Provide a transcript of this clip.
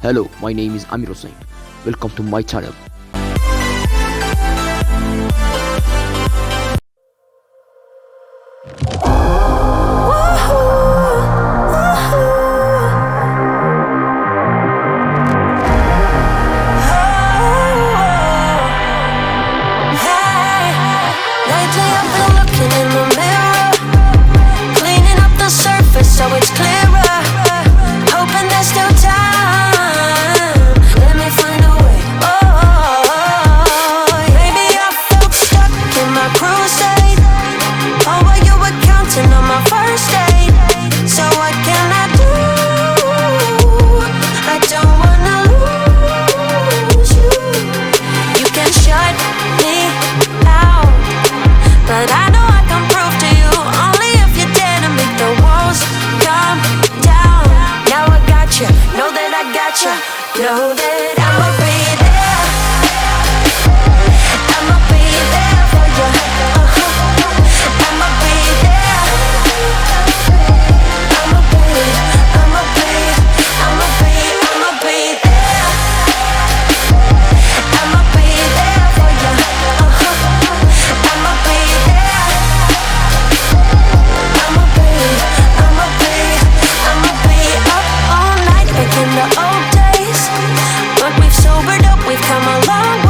Hello, my name is Amir Hussein. Welcome to my channel. Lately I've been looking in the mirror, cleaning up the surface so it's clearer. Hoping there's still time. Let me find a way. Oh, maybe I felt stuck in my crusade. Oh, while you were counting on my first date. So what can I do? I don't wanna lose you. You can shut me out, but I know I can prove to you only if you dare to make the walls come down. Now I got you, know that I got you, know that I'ma be there. I'ma be there for you. I'ma be there. I'ma be there for you. I'ma be there. I'ma be up all night back in the old days, but we've sobered up, we've come a long